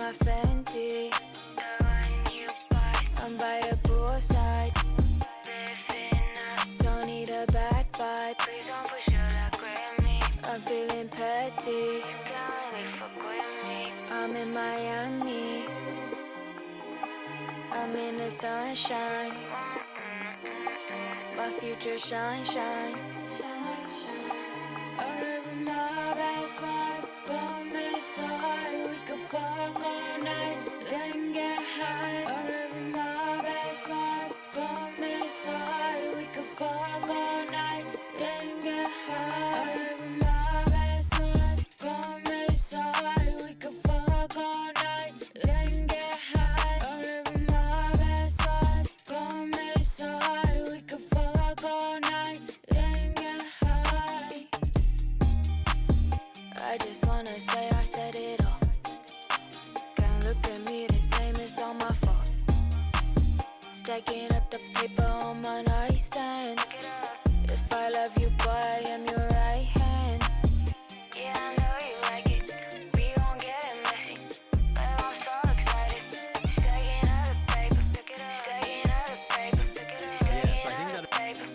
my Fenty. I'm by the poolside. Don't need a bad vibe. Please don't push your luck with me. I'm feeling petty. You can't really fuck with me. I'm in Miami. I'm in the sunshine. My future shine, shine. I'm living my best life. Come inside. We can fuck all night. Then get high. I'm living my best life. Come inside. We can fuck all night. Then get high. I'm living my best life. Come inside. We can fuck all night. Then get high. I'm living my best life. Come inside. We can fuck all night. Then get high. I just wanna say I said it all. Can't look at me the same, it's all my fault. Stacking up the paper on my nightstand. If I love you, boy, I am your right hand. Yeah, I know you like it. We gon' get it messy. But I'm so excited. Stacking up the paper, stacking up the paper, stacking up the paper.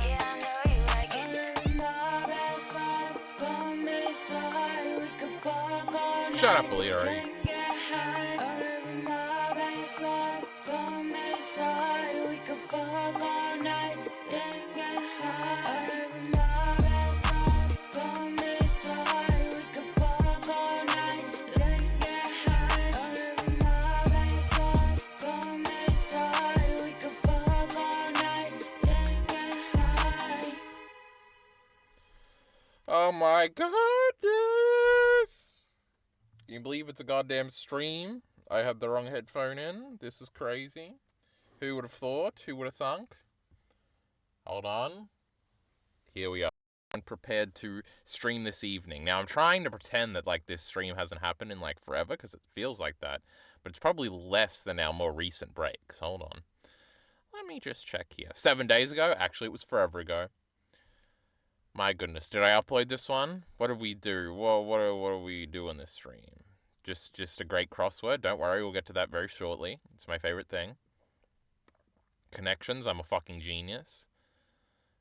Yeah, I know you like it. I'm living my best life. Come inside. We can fuck all night. Shut up, Alita. Then get high. I'm living my best life. Come inside. We can fuck all night. Then get high. I'm living my best life. Come inside. We can fuck all night. Then get high. I'm living my best life. Come inside. We can fuck all night. Then get high. Oh my goodness! Can you believe it's a goddamn stream? I had the wrong headphone in. This is crazy. Who would have thought? Who would have thunk? Hold on. Here we are. I'm prepared to stream this evening. Now, I'm trying to pretend that, like, this stream hasn't happened in, like, forever, because it feels like that. But it's probably less than our more recent breaks. Hold on. Let me just check here. 7 days ago? Actually, it was forever ago. My goodness, did I upload this one? What did we do? What do we do on this stream? Just a great crossword. Don't worry, we'll get to that very shortly. It's my favorite thing. Connections, I'm a fucking genius.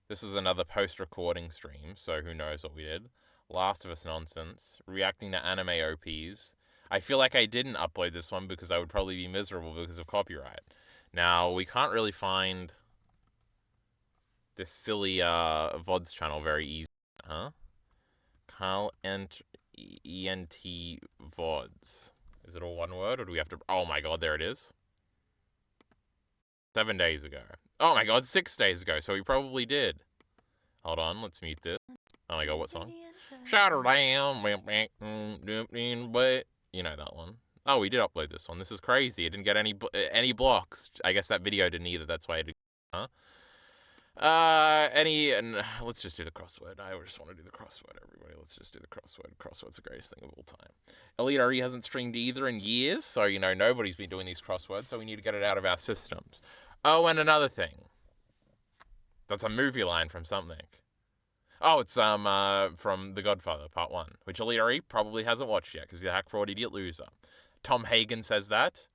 This is another post-recording stream, so who knows what we did. Last of Us nonsense. Reacting to anime OPs. I feel like I didn't upload this one because I would probably be miserable because of copyright. Now, we can't really find this silly VODs channel very easy, huh? Carl ENT VODs. Is it all one word, or do we have to... Oh my god, there it is. 7 days ago. Oh my god, 6 days ago, so we probably did. Hold on, let's mute this. Oh my god, what song? Shout her down, but you know that one. Oh, we did upload this one. This is crazy. It didn't get any blocks. I guess that video didn't either. That's why it didn't. Huh? Let's just do the crossword. I just want to do the crossword, everybody. Let's just do the crossword. Crossword's the greatest thing of all time. Elite RE hasn't streamed either in years, so, you know, nobody's been doing these crosswords, so we need to get it out of our systems. Oh, and another thing. That's a movie line from something. Oh, it's from The Godfather, Part 1, which Elite RE probably hasn't watched yet, because he's a hack, fraud, idiot, loser. Tom Hagen says that.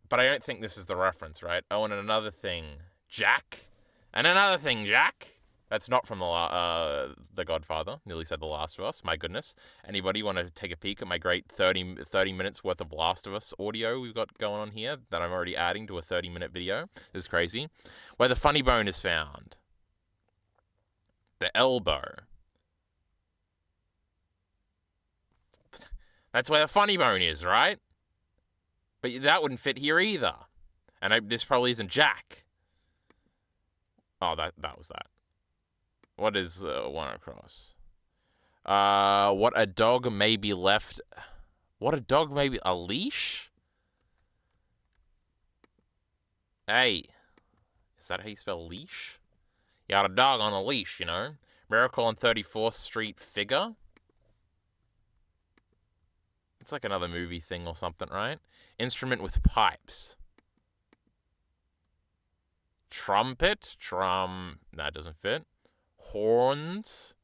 But I don't think this is the reference, right? Oh, and another thing. Jack. And another thing, Jack. That's not from The Godfather. Nearly said The Last of Us. My goodness. Anybody want to take a peek at my great 30 minutes worth of Last of Us audio we've got going on here that I'm already adding to a 30-minute video? This is crazy. Where the funny bone is found. The elbow. That's where the funny bone is, right? But that wouldn't fit here either. And this probably isn't Jack. Oh, that was that. What is one across? What a dog may be left... What a dog may be... A leash? Hey. Is that how you spell leash? You got a dog on a leash, you know? Miracle on 34th Street figure? It's like another movie thing or something, right? Instrument with pipes. Trumpet? That doesn't fit. Horns?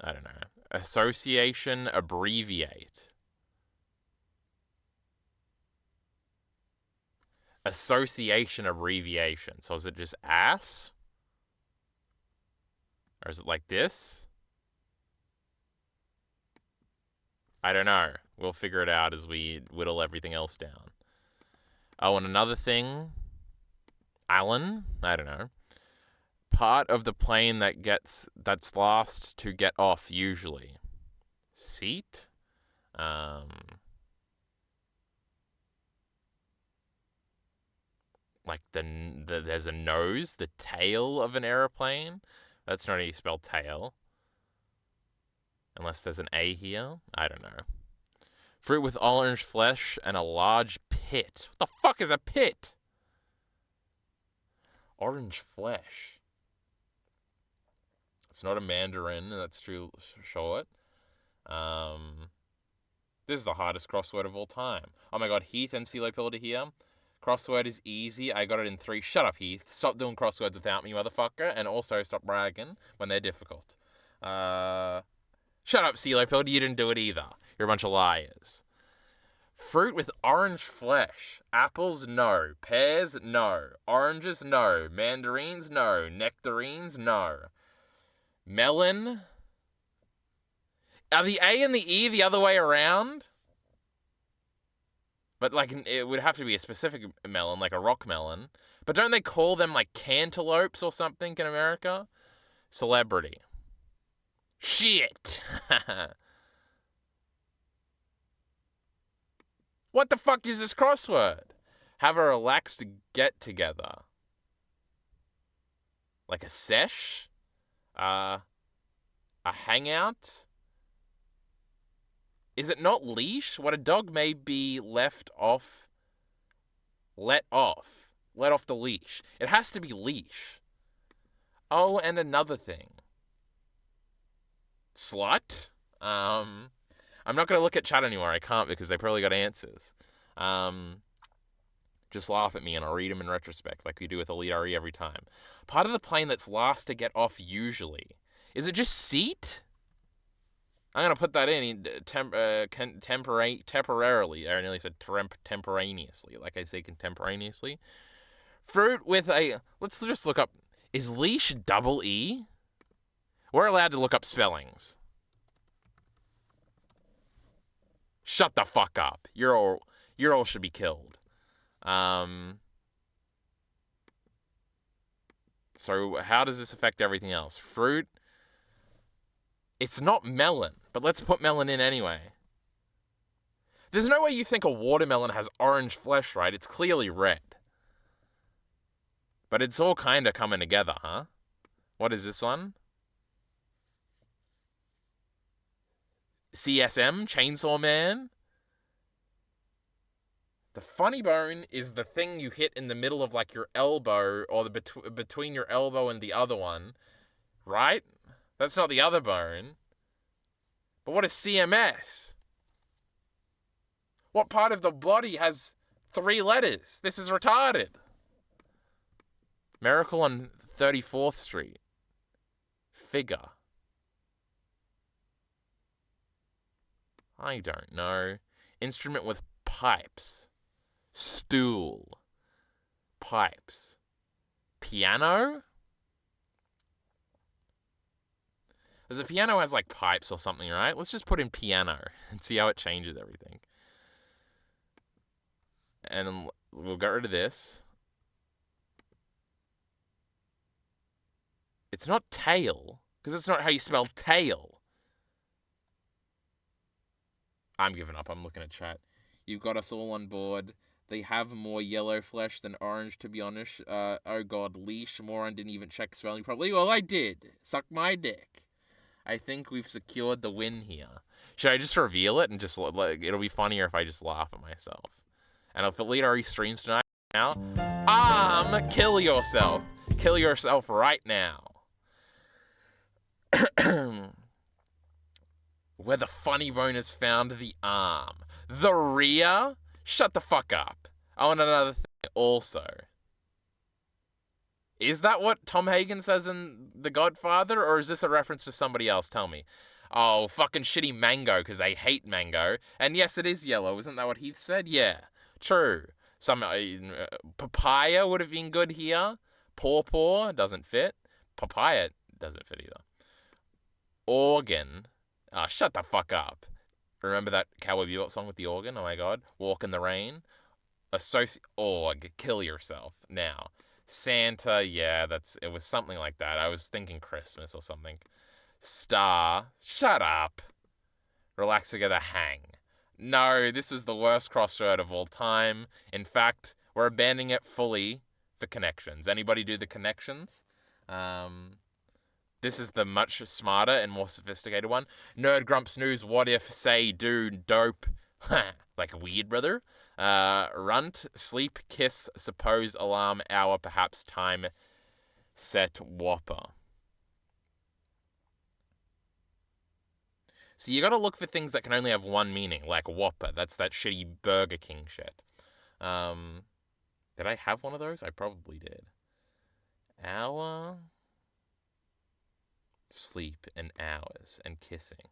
I don't know. Association, abbreviate. association abbreviation. So is it just ass? Or is it like this? I don't know. We'll figure it out as we whittle everything else down. Oh, and another thing. Alan? I don't know. Part of the plane that's last to get off usually. Seat? Like there's a nose, the tail of an airplane. That's not how you spell tail. Unless there's an A here. I don't know. Fruit with orange flesh and a large pit. What the fuck is a pit? Orange flesh. It's not a mandarin, that's too short. This is the hardest crossword of all time. Oh my god, Heath and CeeLo Pillar here. Crossword is easy. I got it in 3. Shut up, Heath. Stop doing crosswords without me, motherfucker. And also stop bragging when they're difficult. Shut up, CeeLo Pillar. You didn't do it either. You're a bunch of liars. Fruit with orange flesh. Apples, no. Pears, no. Oranges, no. Mandarins, no. Nectarines, no. Melon. Are the A and the E the other way around? But, like, it would have to be a specific melon, like a rock melon. But don't they call them, like, cantaloupes or something in America? Celebrity. Shit! What the fuck is this crossword? Have a relaxed get-together. Like a sesh? A hangout? Is it not leash? What a dog may be let off the leash. It has to be leash. Oh, and another thing. Slut? I'm not going to look at chat anymore. I can't because they probably got answers. Just laugh at me and I'll read them in retrospect like we do with Elite RE every time. Part of the plane that's last to get off usually. Is it just seat? I'm going to put that in temporarily. I nearly said temporaneously. Like I say contemporaneously. Fruit with a... Let's just look up... Is leash double E? We're allowed to look up spellings. Shut the fuck up. You're all should be killed. So how does this affect everything else? Fruit... It's not melon, but let's put melon in anyway. There's no way you think a watermelon has orange flesh, right? It's clearly red. But it's all kind of coming together, huh? What is this one? CSM, Chainsaw Man? The funny bone is the thing you hit in the middle of like your elbow or between your elbow and the other one, right? That's not the other bone. But what is CMS? What part of the body has 3 letters? This is retarded. Miracle on 34th Street. Figure. I don't know. Instrument with pipes. Stool. Pipes. Piano? Because a piano has like pipes or something, right? Let's just put in piano and see how it changes everything. And we'll get rid of this. It's not tail, because that's not how you spell tail. I'm giving up. I'm looking at chat. You've got us all on board. They have more yellow flesh than orange, to be honest. Oh god, leash. Moron didn't even check spelling properly. Well, I did. Suck my dick. I think we've secured the win here. Should I just reveal it and just like it'll be funnier if I just laugh at myself. And if Elite RE streams tonight now, kill yourself. Kill yourself right now. Where the funny bone is found, the arm. The rear? Shut the fuck up. I want another thing also. Is that what Tom Hagen says in The Godfather, or is this a reference to somebody else? Tell me. Oh, fucking shitty mango, because they hate mango. And yes, it is yellow. Isn't that what Heath said? Yeah, true. Some papaya would have been good here. Pawpaw doesn't fit. Papaya doesn't fit either. Organ. Shut the fuck up. Remember that Cowboy Bebop song with the organ? Oh my god. Walk in the Rain. Kill yourself. Now. Santa, yeah, it was something like that. I was thinking Christmas or something. Star. Shut up. Relax together, hang. No, this is the worst crossword of all time. In fact, we're abandoning it fully for connections. Anybody do the connections? This is the much smarter and more sophisticated one. Nerd, grump, snooze, what if, say, do, dope. Like weird, brother. Runt, sleep, kiss, suppose, alarm, hour, perhaps, time, set, whopper. So you gotta look for things that can only have one meaning, like Whopper. That's that shitty Burger King shit. Did I have one of those? I probably did. Hour, sleep, and hours, and kissing.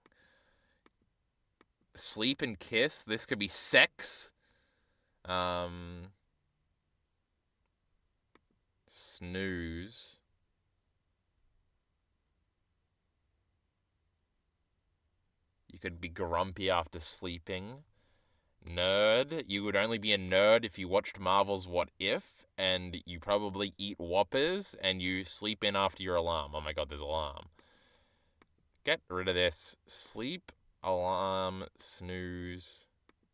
Sleep and kiss. This could be sex. Snooze. You could be grumpy after sleeping. Nerd. You would only be a nerd if you watched Marvel's What If, and you probably eat Whoppers, and you sleep in after your alarm. Oh my god, there's alarm. Get rid of this. Sleep, alarm, snooze,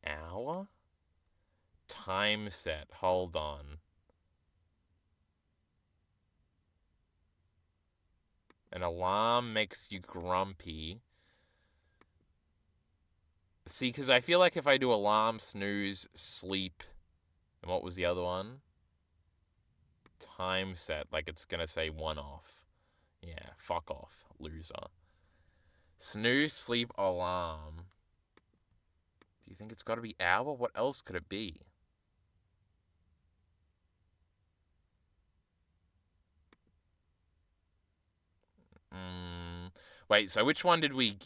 hour? Time set. Hold on. An alarm makes you grumpy. See, because I feel like if I do alarm, snooze, sleep, and what was the other one? Time set, like it's going to say one off. Yeah, fuck off, loser. Snooze, sleep, alarm. Do you think it's got to be hour? What else could it be? Wait, so which one did we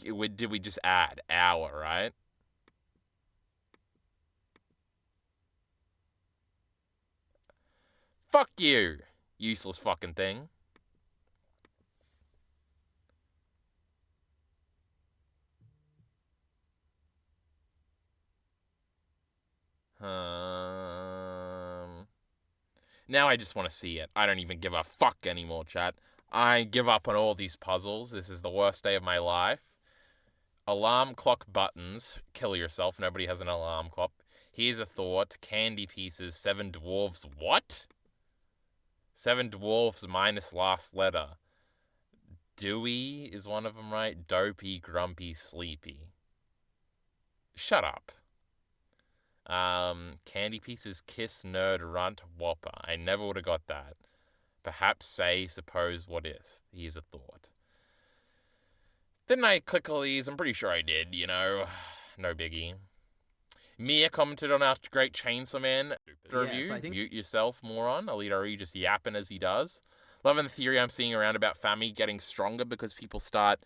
just add? Hour, right? Fuck you, useless fucking thing. Now I just want to see it. I don't even give a fuck anymore, chat. I give up on all these puzzles. This is the worst day of my life. Alarm clock buttons. Kill yourself. Nobody has an alarm clock. Here's a thought. Candy pieces. 7 dwarves. What? 7 dwarfs minus last letter. Dewey is one of them, right? Dopey, grumpy, sleepy. Shut up. Candy pieces, kiss, nerd, runt, whopper. I never would have got that. Perhaps, say, suppose, what if. Here's a thought. Didn't I click all these? I'm pretty sure I did, you know. No biggie. Mia commented on our great Chainsaw Man review. So Mute yourself, moron. Elite RE just yapping as he does. Loving the theory I'm seeing around about family getting stronger because people start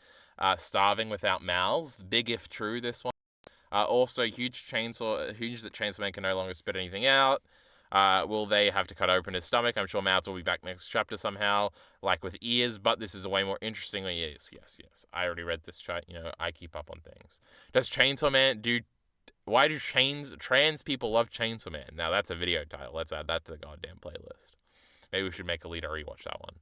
starving without mouths. Big if true, this one. Also, huge that Chainsaw Man can no longer spit anything out. Will they have to cut open his stomach? I'm sure mouths will be back next chapter somehow, like with ears, but this is a way more interesting. Yes. I already read this chat. You know, I keep up on things. Does Chainsaw Man why do trans people love Chainsaw Man? Now that's a video title. Let's add that to the goddamn playlist. Maybe we should make Alita rewatch that one.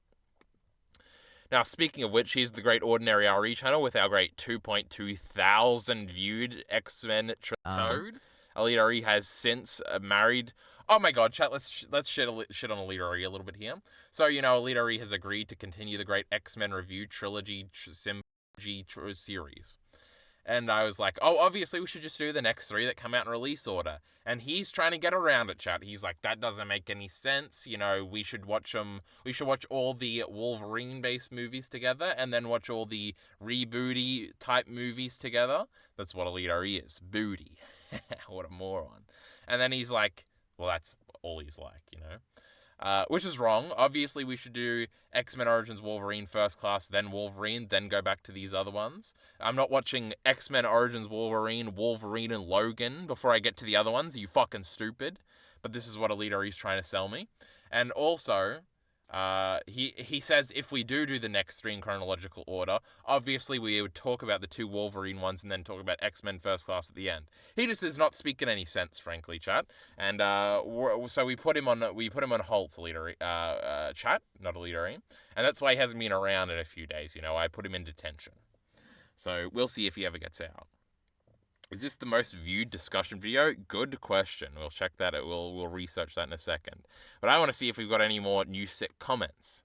Now, speaking of which, here's the Great Ordinary RE channel with our great 2.2 thousand viewed X-Men Toad. Alita RE has since married. Oh my god, chat, let's shit on Alita RE a little bit here. So, you know, Alita RE has agreed to continue the great X-Men review trilogy series. And I was like, oh, obviously we should just do the next 3 that come out in release order. And he's trying to get around it, chat. He's like, that doesn't make any sense. You know, we should watch all the Wolverine-based movies together and then watch all the rebooty type movies together. That's what Elite RE is. Booty. What a moron. And then he's like, well, that's all he's like, you know. Which is wrong. Obviously, we should do X-Men Origins Wolverine First Class, then Wolverine, then go back to these other ones. I'm not watching X-Men Origins Wolverine and Logan before I get to the other ones. Are you fucking stupid? but this is what Elite Ari's trying to sell me. And also, he says if we do the next 3 in chronological order, obviously we would talk about the 2 Wolverine ones and then talk about X-Men First Class at the end. He just is not speaking any sense, frankly, chat. And so we put him on hold, chat, not Elite Ari, and that's why he hasn't been around in a few days. I put him in detention. So we'll see if he ever gets out. Is this the most viewed discussion video? Good question. We'll check that out. We'll research that in a second. But I want to see if we've got any more new sick comments.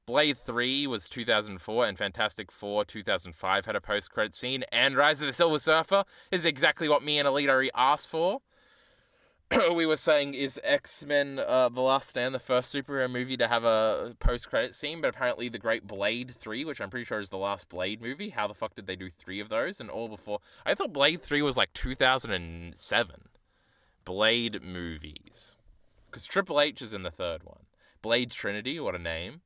Blade 3 was 2004 and Fantastic Four 2005 had a post-credit scene. And Rise of the Silver Surfer is exactly what me and Elite Ari asked for. We were saying, is X-Men The Last Stand the first superhero movie to have a post-credit scene? But apparently The Great Blade 3, which I'm pretty sure is the last Blade movie. How the fuck did they do 3 of those? And all before... I thought Blade 3 was like 2007. Blade movies. Because Triple H is in the third one. Blade Trinity, what a name.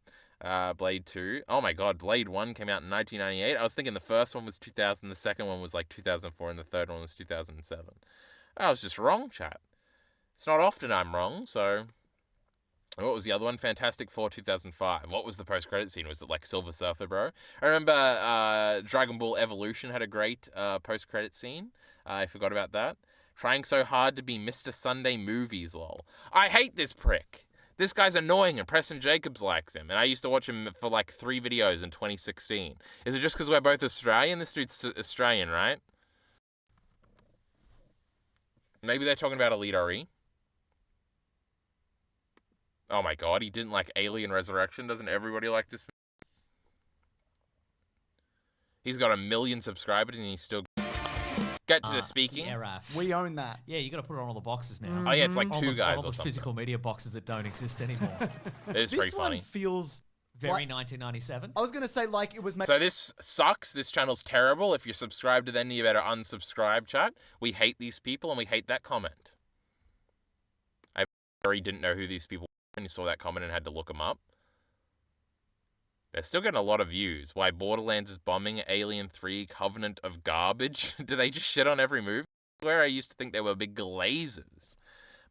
Blade 2. Oh my god, Blade 1 came out in 1998. I was thinking the first one was 2000, the second one was like 2004, and the third one was 2007. I was just wrong, chat. It's not often I'm wrong, so... What was the other one? Fantastic Four 2005. What was the post-credit scene? Was it like Silver Surfer, bro? I remember Dragon Ball Evolution had a great post-credit scene. I forgot about that. Trying so hard to be Mr. Sunday Movies, lol. I hate this prick. This guy's annoying and Preston Jacobs likes him. And I used to watch him for like 3 videos in 2016. Is it just because we're both Australian? This dude's Australian, right? Maybe they're talking about Elite Ari. Oh my god, he didn't like Alien Resurrection. Doesn't everybody like this? He's got 1 million subscribers and he's still... Get to the speaking. Sierra. We own that. Yeah, you got to put it on all the boxes now. Oh yeah, it's like 2 guys all or the something. physical media boxes that don't exist anymore. It's pretty funny. This one feels... Very Like- 1997. I was going to say, like, it was... So this sucks. This channel's terrible. If you're subscribed to them, you better unsubscribe, chat. We hate these people and we hate that comment. I already didn't know who these people were when you saw that comment and had to look them up. They're still getting a lot of views. Why Borderlands is bombing, Alien 3, Covenant of garbage. Do they just shit on every movie? Where I used to think they were big glazers.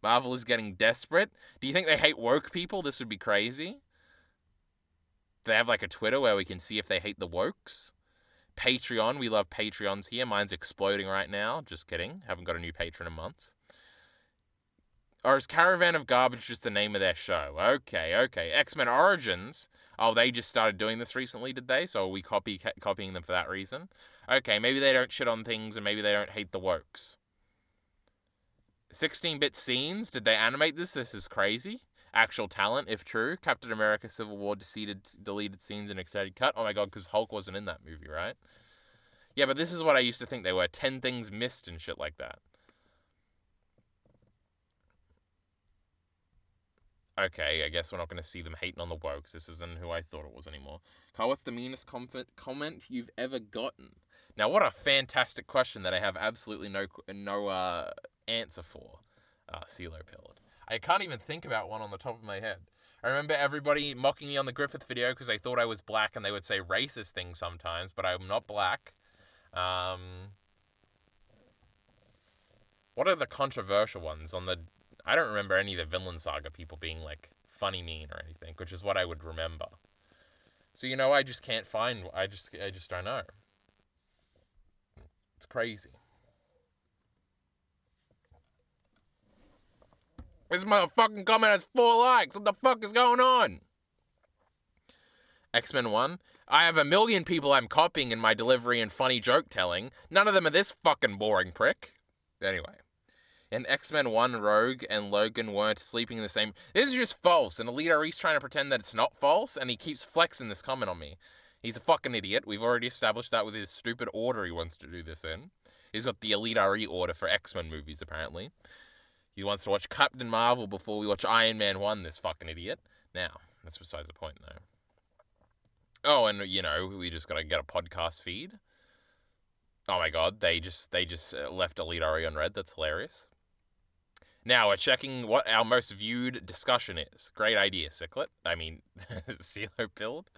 Marvel is getting desperate. Do you think they hate woke people? This would be crazy. They have like a Twitter where we can see if they hate the wokes. Patreon, we love Patreons here. Mine's exploding right now. Just kidding. Haven't got a new patron in months. Or is Caravan of Garbage just the name of their show? Okay. X-Men Origins. Oh, they just started doing this recently, did they? So are we copying them for that reason? Okay, maybe they don't shit on things and maybe they don't hate the wokes. 16-bit scenes. Did they animate this? This is crazy. Actual talent, if true. Captain America Civil War deleted scenes in extended cut. Oh my god, because Hulk wasn't in that movie, right? Yeah, but this is what I used to think they were. 10 things missed and shit like that. Okay, I guess we're not going to see them hating on the wokes. This isn't who I thought it was anymore. Carl, what's the meanest comment you've ever gotten? Now, what a fantastic question that I have absolutely no answer for. CeeLo Pillard. I can't even think about one on the top of my head. I remember everybody mocking me on the Griffith video because they thought I was black and they would say racist things sometimes, but I'm not black. What are the controversial ones on the... I don't remember any of the Vinland Saga people being, like, funny mean or anything, which is what I would remember. So, I just can't find... I just don't know. It's crazy. This motherfucking comment has 4 likes. What the fuck is going on? X-Men 1. I have 1 million people I'm copying in my delivery and funny joke telling. None of them are this fucking boring prick. Anyway. In X-Men 1, Rogue and Logan weren't sleeping in the same... This is just false, and Elite Ari's trying to pretend that it's not false, and he keeps flexing this comment on me. He's a fucking idiot. We've already established that with his stupid order he wants to do this in. He's got the Elite Ari order for X-Men movies, apparently. He wants to watch Captain Marvel before we watch Iron Man 1, this fucking idiot. Now, that's besides the point, though. Oh, and, we just gotta get a podcast feed. Oh my god, they just left Elite Ari on red. That's hilarious. Now, we're checking what our most viewed discussion is. Great idea, Ciclet. I mean, CeeLo Pilled.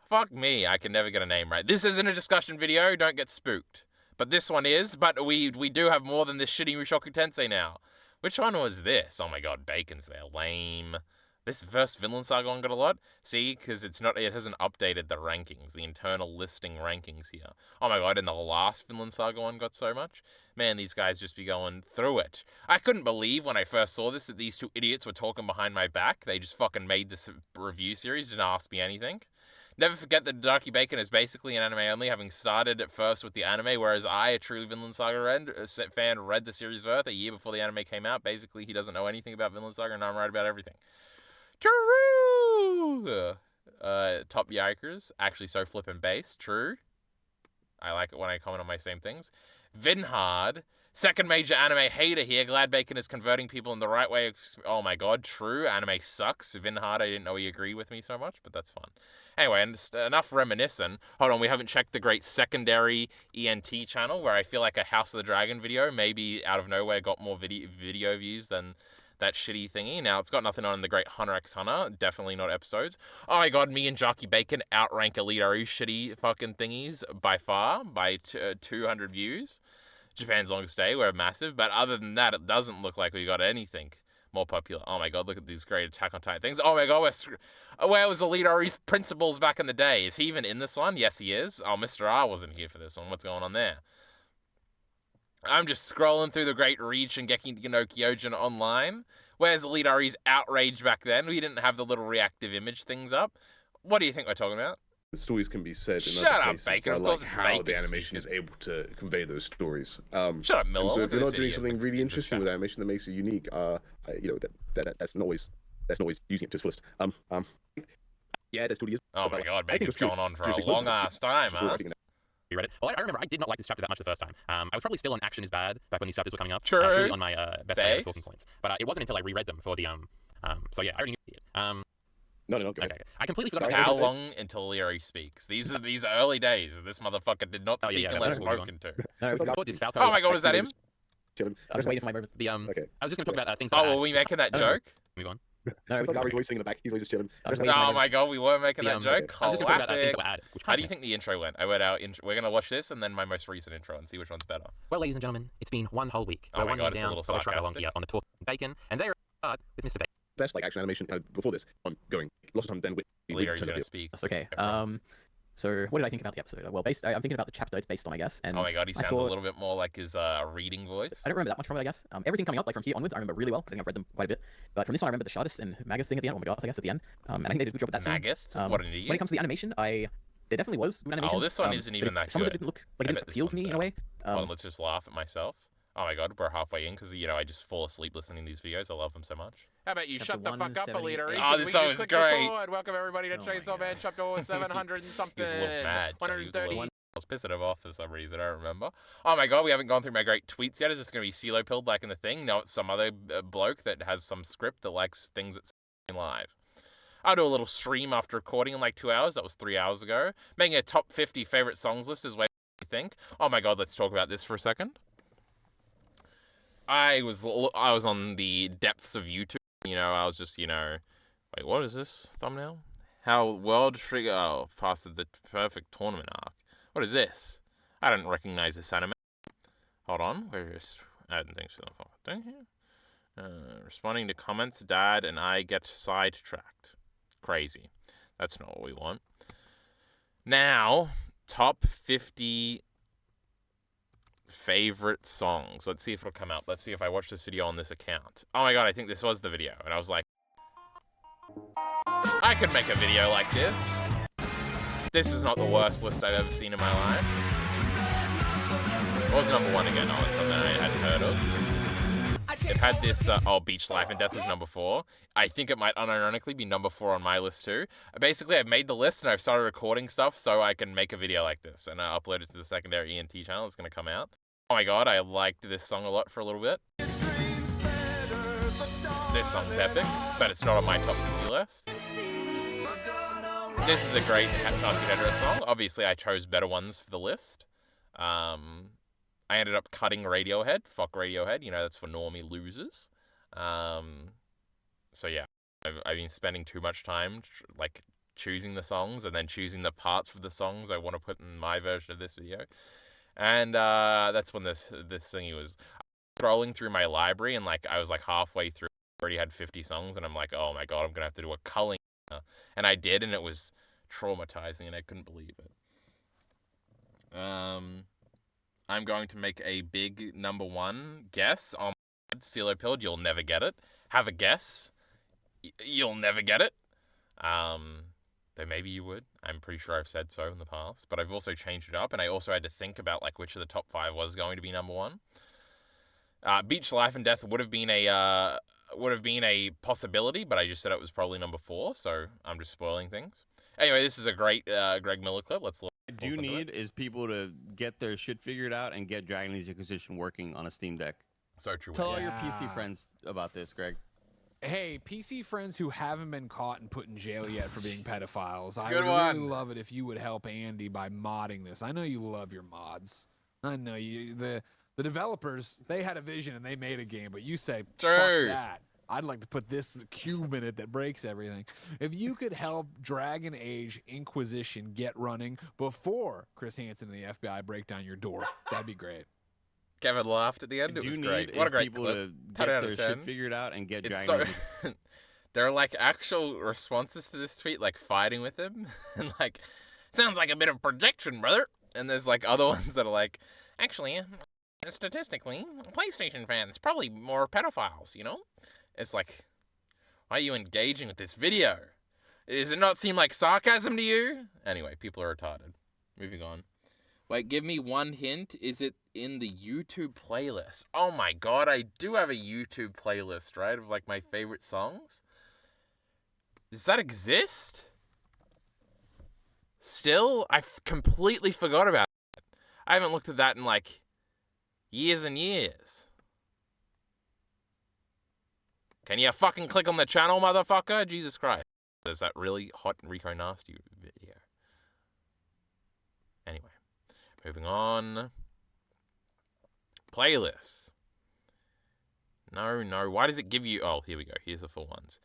Fuck me, I can never get a name right. This isn't a discussion video, don't get spooked. But this one is, but we do have more than this shitty Mushoku Tensei now. Which one was this? Oh my god, Bacon's there. Lame. This first Vinland Saga one got a lot. See, because it hasn't updated the rankings, the internal listing rankings here. Oh my god, and the last Vinland Saga one got so much. Man, these guys just be going through it. I couldn't believe when I first saw this that these two idiots were talking behind my back. They just fucking made this review series, didn't ask me anything. Never forget that Darky Bacon is basically an anime only, having started at first with the anime, whereas I, a true Vinland Saga fan, read the series Earth a year before the anime came out. Basically, he doesn't know anything about Vinland Saga, and I'm right about everything. True! Top Yikers. Actually so flippin' base. True. I like it when I comment on my same things. Vinhard. Second major anime hater here. Glad Bacon is converting people in the right way. Oh my god, true. Anime sucks. Vinhard, I didn't know he agreed with me so much, but that's fun. Anyway, enough reminiscing. Hold on, we haven't checked the great secondary ENT channel, where I feel like a House of the Dragon video maybe out of nowhere got more video views than that shitty thingy. Now, it's got nothing on the great Hunter x Hunter. Definitely not episodes. Oh my god, me and Jockey Bacon outrank Elite Aru shitty fucking thingies by far, by 200 views. Japan's Longest Day, we're massive. But other than that, it doesn't look like we got anything more popular. Oh my god, look at these great Attack on Titan things. Oh my god, where was Elite Aru's Principles back in the day? Is he even in this one? Yes, he is. Oh, Mr. R wasn't here for this one. What's going on there? I'm just scrolling through the great Reach and Geki no Kyojin online. Where's Elite Aru's outrage back then? We didn't have the little reactive image things up. What do you think we're talking about? The stories can be said in Shut other up, places, Bacon. but Of I course like it's how Bacon the animation speaking. is able to convey those stories. Shut up, Miller. And so Look if you're at not this doing idiot something with really the interesting with chat. animation that makes it unique, that's not always using it to its fullest. Yeah, that's totally is. Oh my But, god, I think Bacon's it's good. going on for a Seriously, long ass time, Sure, huh? I think You read it? Well, I remember I did not like this chapter that much the first time. I was probably still on Action is Bad back when these chapters were coming up. True. Truly on my best Base. talking points. But it wasn't until I reread them for the so yeah, I already knew it. No, go Okay, ahead. okay. I completely forgot Sorry, about How say? long until Leary speaks? These are early days. This motherfucker did not Oh, yeah, speak yeah, unless that's what we're spoken to. No, what this Falco? Oh my god, is that him? Chilling. I was waiting for my moment. The Okay. I was just gonna talk about things that Oh, I were we making that Oh. joke? move on. No, Gary's always sitting in the back. He's always just chilling. I was waiting for Oh my god, we were making The, that joke? I was just gonna talk about things Classic. that were added. Which How do you content? think the intro went? I went out. We're gonna watch this and then my most recent intro and see which one's better. Well, ladies and gentlemen, it's been one whole week. Oh We're my one God, year it's a down, little but we're trying along sarcastic. here on the talk bacon, and they are with Mr. Bacon. Best like action animation before this ongoing. Lots of time then with Leary's gonna speak. That's okay. Everyone. So what did I think about the episode? Well, I'm thinking about the chapter it's based on, I guess. And Oh my god, he I sounds a thought- little bit more like his reading voice. I don't remember that much from it, I guess. Everything coming up, like from here onwards, I remember really well because I think I've read them quite a bit. But from this one, I remember the Shardist and Magath thing at the end. Oh my god, I guess at the end. And I think they did a good job with that scene. Magath? What an idiot. When it comes to the animation, there definitely was good animation. Oh, this one isn't but even that some of it good. didn't look like I it bet didn't this appeal to one's me in a way. Hold on, let's just laugh at myself. Oh my god, we're halfway in because, I just fall asleep listening to these videos. I love them so much. How about you Chapter shut the fuck up, 178. Alita? Oh, this song is great. Welcome everybody to Oh my Chainsaw Man God. chapter 700 and He something. was a little mad. Joe. He was a 130. little- I was pissed at him off for some reason. I don't remember. Oh my god, we haven't gone through my great tweets yet. Is this going to be CeeLo pilled like in the thing? No, it's some other bloke that has some script that likes things that's live. I'll do a little stream after recording in like 2 hours. That was 3 hours ago. Making a top 50 favorite songs list is what you think. Oh my god, let's talk about this for a second. I was on the depths of YouTube. I was just, wait, what is this thumbnail? How World Trigger passed the perfect tournament arc. What is this? I don't recognize this anime. Hold on, where is? I didn't think so. Thing here. Responding to comments, Dad and I get sidetracked. Crazy. That's not what we want. Now, top 50 favorite songs. Let's see if it'll come out. Let's see if I watch this video on this account. Oh my god, I think this was the video. And I was like, I could make a video like this. This is not the worst list I've ever seen in my life. What was number 1 again? Oh, it's something I hadn't heard of. It had this, Beach Life and Death was number 4. I think it might unironically be number 4 on my list too. Basically, I've made the list and I've started recording stuff so I can make a video like this. And I upload it to the secondary ENT channel. It's going to come out. Oh my god, I liked this song a lot for a little bit. This song's epic, but it's not on my top 50 list. This is a great Cassie Hedera song. Obviously, I chose better ones for the list. I ended up cutting Radiohead. Fuck Radiohead. That's for normie losers. So yeah, I've been spending too much time choosing the songs and then choosing the parts for the songs I want to put in my version of this video. And that's when this thingy was. scrolling through my library, and like I was like halfway through, already had 50 songs, and I'm like, oh my god, I'm gonna have to do a culling, and I did, and it was traumatizing, and I couldn't believe it. I'm going to make a big number one guess on CeeLo Pilled. You'll never get it. Have a guess. You'll never get it. Though maybe you would. I'm pretty sure I've said so in the past, but I've also changed it up, and I also had to think about like which of the top 5 was going to be number one. Beach Life and Death would have been a possibility, but I just said it was probably number 4, so I'm just spoiling things. Anyway, this is a great Greg Miller clip. Let's look. What you need is people to get their shit figured out and get Dragon Age Inquisition working on a Steam Deck. So true. Tell all your Yeah. PC friends about this, Greg. Hey, PC friends who haven't been caught and put in jail yet for being pedophiles, I Good would one. really love it if you would help Andy by modding this. I know you love your mods. I know you. The developers, they had a vision and they made a game, but you say, True. fuck that. I'd like to put this cube in it that breaks everything. If you could help Dragon Age Inquisition get running before Chris Hansen and the FBI break down your door, that'd be great. Kevin laughed at the end. What It was you great. need What a is great people clip. to 10 get out their of shit 10. figured out and get It's Dragon so Age. there are like actual responses to this tweet, like fighting with him, and like sounds like a bit of projection, brother. And there's like other ones that are like, actually, statistically, PlayStation fans probably more pedophiles. You know, it's like, why are you engaging with this video? Does it not seem like sarcasm to you? Anyway, people are retarded. Moving on. Wait, give me one hint. Is it in the YouTube playlist? Oh my god, I do have a YouTube playlist, right, of like my favorite songs. Does that exist? Still? I completely forgot about it. I haven't looked at that in like years and years. Can you fucking click on the channel, motherfucker? Jesus Christ. There's that really hot Rico Nasty video. Anyway, moving on. Playlists. No. Why does it give you... Oh, here we go. Here's the full ones.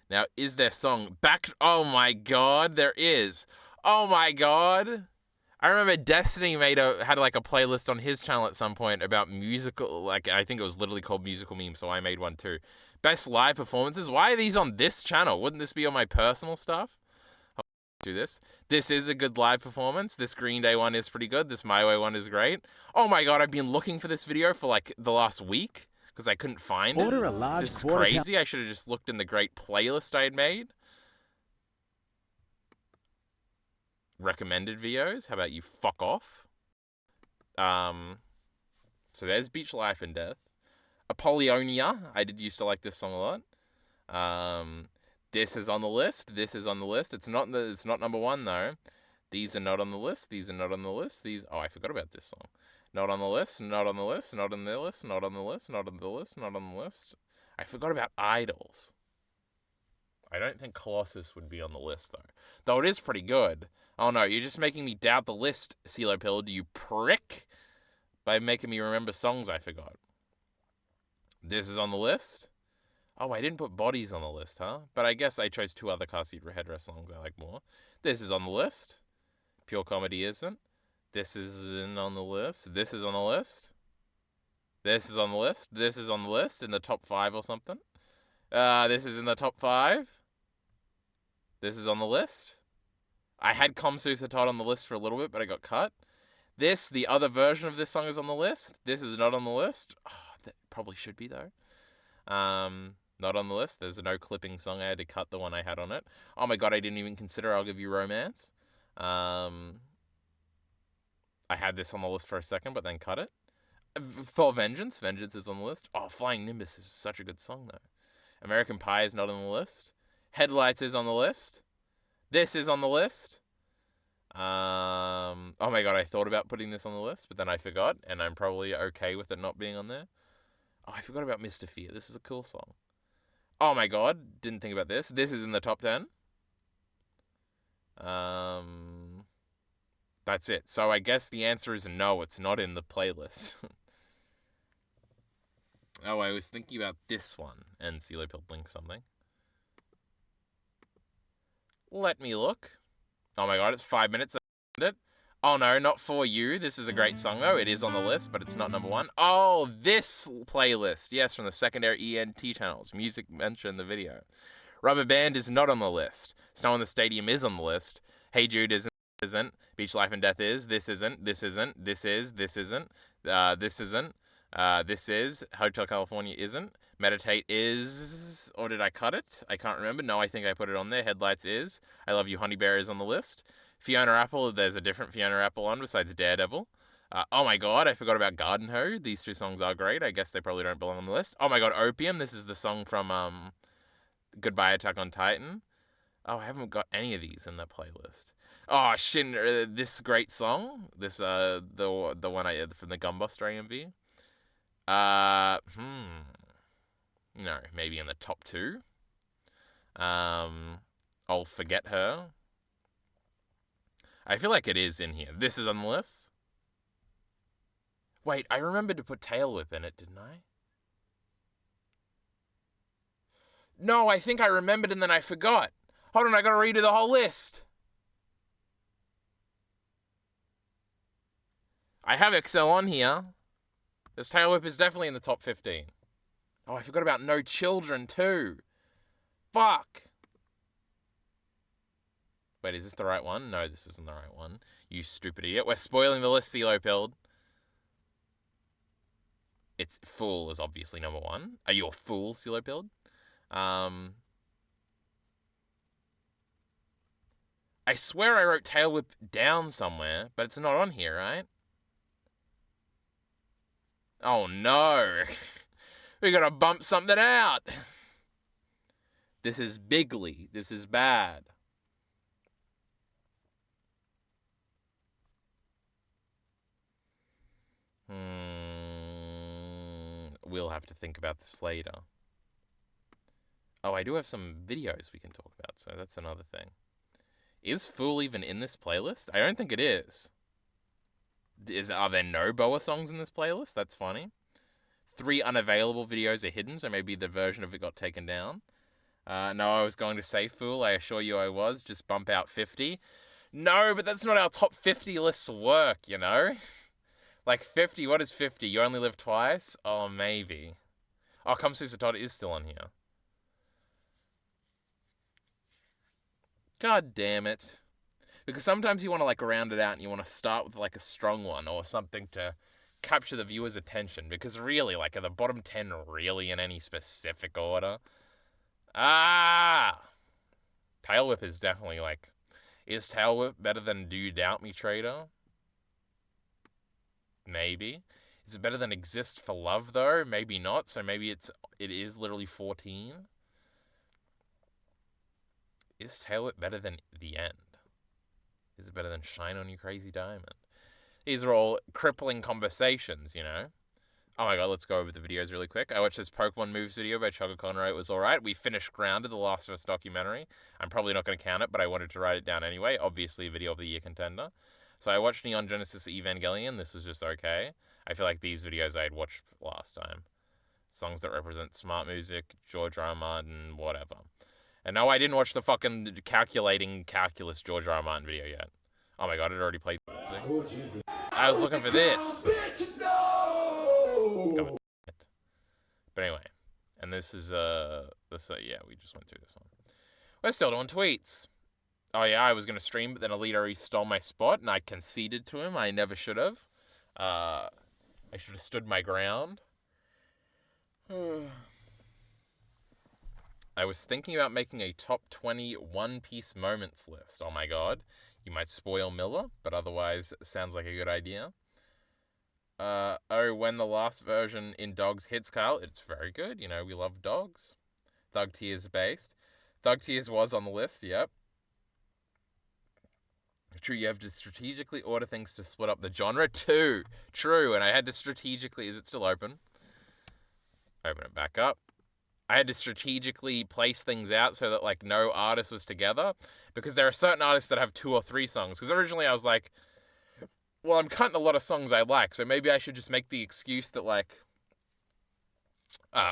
Now, is there song back... Oh my god, there is. Oh my god. I remember Destiny had like a playlist on his channel at some point about musical... Like, I think it was literally called Musical Meme, so I made one too. Best live performances. Why are these on this channel? Wouldn't this be on my personal stuff? I'll do this. This is a good live performance. This Green Day one is pretty good. This My Way one is great. Oh my god, I've been looking for this video for like the last week because I couldn't find it. Order a large This is quarter crazy. I should have just looked in the great playlist I had made. Recommended videos. How about you fuck off? So there's Beach Life and Death. Apollonia. I did used to like this song a lot. This is on the list. This is on the list. It's not number one though. These are not on the list. These are not on the list. Oh, I forgot about this song. Not on the list. Not on the list. Not on the list. Not on the list. Not on the list. Not on the list. I forgot about Idols. I don't think Colossus would be on the list though. Though it is pretty good. Oh no, you're just making me doubt the list, CeeLo Pilled, you prick, by making me remember songs I forgot. This is on the list. Oh, I didn't put Bodies on the list, huh? But I guess I chose 2 other car seat headrest songs I like more. This is on the list. Pure Comedy isn't. This isn't on the list. This is on the list. This is on the list. This is on the list in the top 5 or something. This is in the top 5. This is on the list. I had Komsu Satot on the list for a little bit, but I got cut. The other version of this song is on the list. This is not on the list. Oh, that probably should be, though. Not on the list. There's no clipping song. I had to cut the one I had on it. Oh my god, I didn't even consider I'll Give You Romance. I had this on the list for a second, but then cut it. For Vengeance. Vengeance is on the list. Oh, Flying Nimbus is such a good song, though. American Pie is not on the list. Headlights is on the list. This is on the list. Oh my god, I thought about putting this on the list, but then I forgot, and I'm probably okay with it not being on there. Oh, I forgot about Mr. Fear. This is a cool song. Oh my god, didn't think about this. This is in the top 10. That's it. So I guess the answer is no, it's not in the playlist. Oh, I was thinking about this one, and CeeLo Pilled linked something. Let me look. Oh my god, it's 5 minutes. Oh no, not For You. This is a great song though. It is on the list, but it's not number one. Oh, this playlist. Yes, from the secondary ENT channels. Music mentioned in the video. Rubber Band is not on the list. Snow in the Stadium is on the list. Hey Jude isn't. Beach Life and Death is. This isn't. This isn't. This is. This isn't. This isn't. This is. Hotel California isn't. Meditate is. Or did I cut it? I can't remember. No, I think I put it on there. Headlights is. I Love You Honey Bear is on the list. Fiona Apple, there's a different Fiona Apple on besides Daredevil. Oh my god, I forgot about Garden Hoe. These two songs are great. I guess they probably don't belong on the list. Oh my god, Opium. This is the song from Goodbye Attack on Titan. Oh, I haven't got any of these in the playlist. Oh, shit, this great song. This, the one I from the Gunbuster AMV. No, maybe in the top 2. I'll Forget Her. I feel like it is in here. This is on the list. Wait, I remembered to put Tail Whip in it, didn't I? No, I think I remembered and then I forgot. Hold on, I gotta redo the whole list. I have Excel on here. This Tail Whip is definitely in the top 15. Oh, I forgot about No Children too. Fuck. Wait, is this the right one? No, this isn't the right one. You stupid idiot. We're spoiling the list, CeeLo Pilled. It's Fool is obviously number 1. Are you a fool, CeeLo Pilled? I swear I wrote Tail Whip down somewhere, but it's not on here, right? Oh no. We gotta bump something out. This is bigly. This is bad. We'll have to think about this later. Oh, I do have some videos we can talk about, so that's another thing. Is Fool even in this playlist? I don't think it is. Are there no Boa songs in this playlist? That's funny. 3 unavailable videos are hidden, so maybe the version of it got taken down. No, I was going to say Fool. I assure you I was. Just bump out 50. No, but that's not how top 50 lists work, you know? Like 50, what is 50? You only live twice? Oh, maybe. Oh, Come Susa Todd is still on here. God damn it. Because sometimes you want to like round it out and you want to start with like a strong one or something to capture the viewer's attention. Because really, like, are the bottom 10 really in any specific order? Tail Whip is definitely like... Is Tail Whip better than Do You Doubt Me, Trader? Maybe. Is it better than Exist for Love, though? Maybe not. So maybe it is literally 14. Is Tail Whip better than The End? Is it better than Shine On You Crazy Diamond? These are all crippling conversations, you know? Oh my god, let's go over the videos really quick. I watched this Pokemon Moves video by Chugga Conroy. It was alright. We finished Grounded, the Last of Us documentary. I'm probably not going to count it, but I wanted to write it down anyway. Obviously, a video of the year contender. So I watched Neon Genesis Evangelion. This was just okay. I feel like these videos I had watched last time. Songs that represent smart music, George R. R. Martin, whatever. And no, I didn't watch the fucking Calculating Calculus George R. R. Martin video yet. Oh my god, it already played. Oh, Jesus. I was looking for this. No! But anyway, and this is yeah, we just went through this one. We're still doing tweets. Oh yeah, I was gonna stream, but then Elite already stole my spot, and I conceded to him. I never should have. I should have stood my ground. I was thinking about making a top 20 One Piece moments list. Oh my god. You might spoil Miller, but otherwise it sounds like a good idea. When the last version in Dogs hits Kyle, it's very good. You know, we love dogs. Thug Tears based. Thug Tears was on the list, yep. True, you have to strategically order things to split up the genre too. True, and I had to strategically... Is it still open? Open it back up. I had to strategically place things out so that, like, no artist was together. Because there are certain artists that have 2 or 3 songs. Because originally I was like, well, I'm cutting a lot of songs I like, so maybe I should just make the excuse that, like,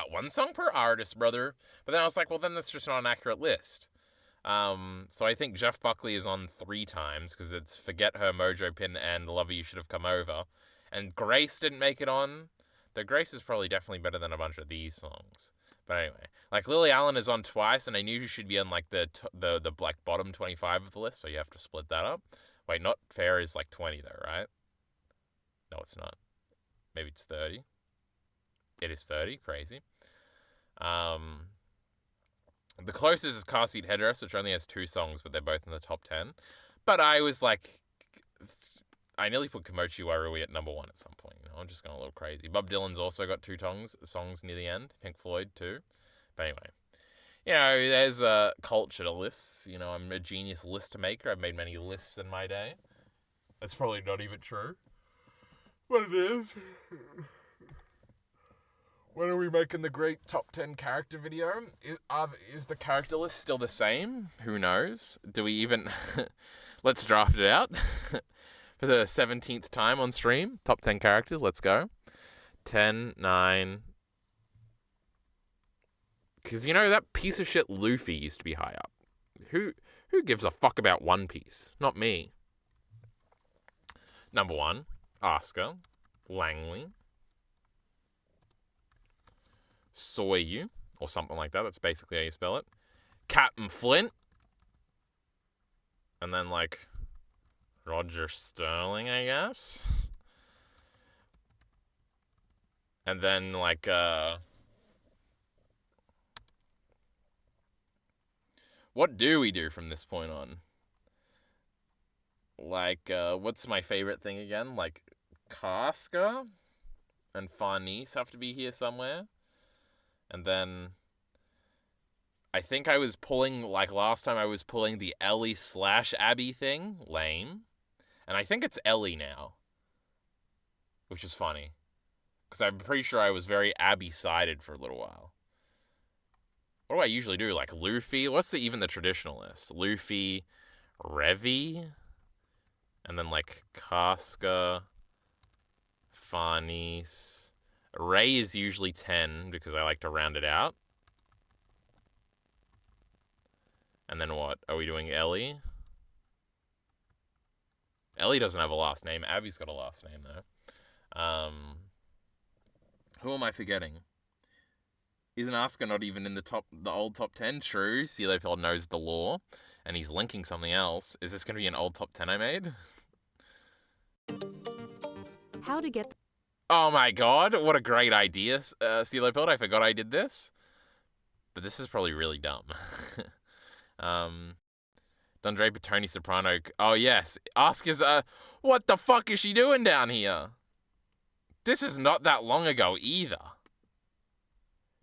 1 song per artist, brother. But then I was like, well, then that's just not an accurate list. So I think Jeff Buckley is on 3 times because it's Forget Her, Mojo Pin, and Lover You Should Have Come Over. And Grace didn't make it on. Though Grace is probably definitely better than a bunch of these songs. But anyway, like Lily Allen is on twice, and I knew she should be on like the like bottom 25 of the list, so you have to split that up. Wait, Not Fair is like 20 though, right? No, it's not. Maybe it's 30. It is 30. Crazy. The closest is Car Seat Headrest, which only has 2 songs, but they're both in the top 10. But I was like, I nearly put Komochi Warui at number 1 at some point. You know, I'm just going a little crazy. Bob Dylan's also got 2 songs near the end. Pink Floyd too. But anyway, you know, there's a culture to lists. You know, I'm a genius list maker. I've made many lists in my day. That's probably not even true. But it is. When are we making the great top 10 character video? Is the character list still the same? Who knows? Do we even... Let's draft it out. For the 17th time on stream. Top 10 characters. Let's go. 10, 9... Because, you know, that piece of shit Luffy used to be high up. Who gives a fuck about One Piece? Not me. Number 1, Asuka. Langley. Soyu, or something like that. That's basically how you spell it. Captain Flint. And then, like, Roger Sterling, I guess. And then, like, what do we do from this point on? Like, what's my favorite thing again? Like, Casca and Farnese have to be here somewhere. And then I think I was pulling, like last time I was pulling the Ellie/Abby thing. Lame. And I think it's Ellie now. Which is funny. Because I'm pretty sure I was very Abby-sided for a little while. What do I usually do? Like Luffy? What's even the traditional list? Luffy, Revy, and then like Casca, Farnese. Ray is usually 10 because I like to round it out. And then what? Are we doing Ellie? Ellie doesn't have a last name. Abby's got a last name, though. Who am I forgetting? Isn't Asuka not even in the old top 10? True. CeeLo knows the law. And he's linking something else. Is this going to be an old top 10 I made? How to get... Oh my god, what a great idea, CeeLo. I forgot I did this. But this is probably really dumb. Don Draper, Tony Soprano. Oh yes, Asuka's, what the fuck is she doing down here? This is not that long ago either.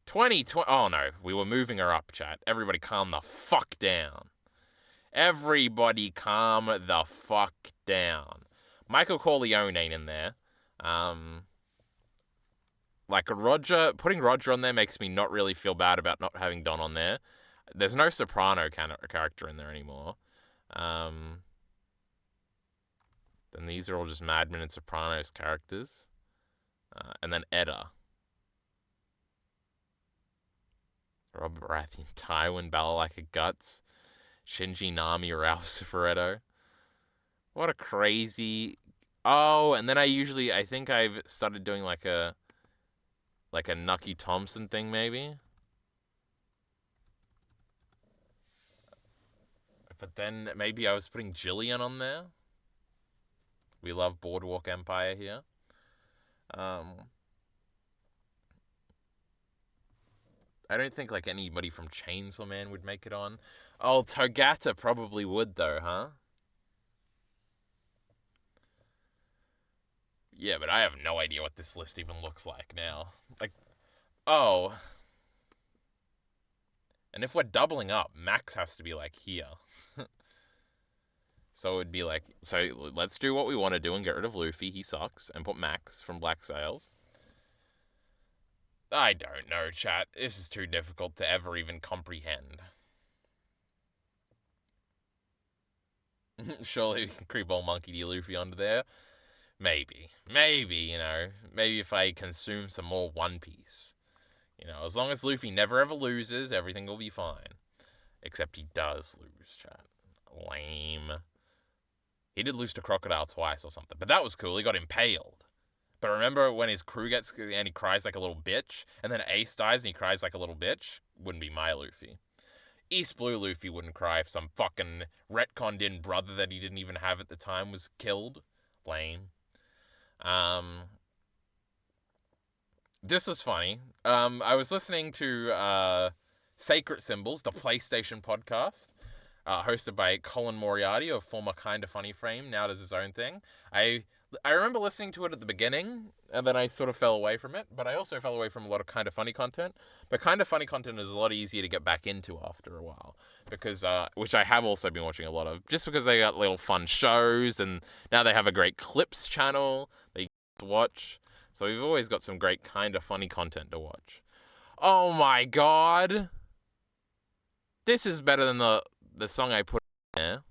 2020, oh no, we were moving her up, chat. Everybody calm the fuck down. Everybody calm the fuck down. Michael Corleone ain't in there. Like Roger, putting Roger on there makes me not really feel bad about not having Don on there. There's no Soprano character in there anymore. Then these are all just Madmen and Sopranos characters. And then Edda. Robert Baratheon, Tywin, Balalaika Guts, Shinji, Nami, Ralph Cifaretto. What a crazy... Oh, and then I think I've started doing like a Nucky Thompson thing, maybe. But then maybe I was putting Jillian on there. We love Boardwalk Empire here. I don't think like anybody from Chainsaw Man would make it on. Oh, Togata probably would though, huh? Yeah, but I have no idea what this list even looks like now. Like, oh. And if we're doubling up, Max has to be like here. So it would be like, so let's do what we want to do and get rid of Luffy, he sucks, and put Max from Black Sails. I don't know, chat. This is too difficult to ever even comprehend. Surely we can creep old Monkey D. Luffy onto there. Maybe, you know, maybe if I consume some more One Piece. You know, as long as Luffy never ever loses, everything will be fine. Except he does lose, chat. Lame. He did lose to Crocodile twice or something, but that was cool. He got impaled. But remember when his crew gets and he cries like a little bitch, and then Ace dies and he cries like a little bitch? Wouldn't be my Luffy. East Blue Luffy wouldn't cry if some fucking retconned in brother that he didn't even have at the time was killed. Lame. This was funny. I was listening to Sacred Symbols, the PlayStation podcast, hosted by Colin Moriarty of former Kinda Funny fame, now does his own thing. I remember listening to it at the beginning, and then I sort of fell away from it, but I also fell away from a lot of Kinda Funny content. But Kinda Funny content is a lot easier to get back into after a while, because which I have also been watching a lot of, just because they got little fun shows, and now they have a great clips channel that you can watch. So we've always got some great Kinda Funny content to watch. Oh my god! This is better than the song I put in there.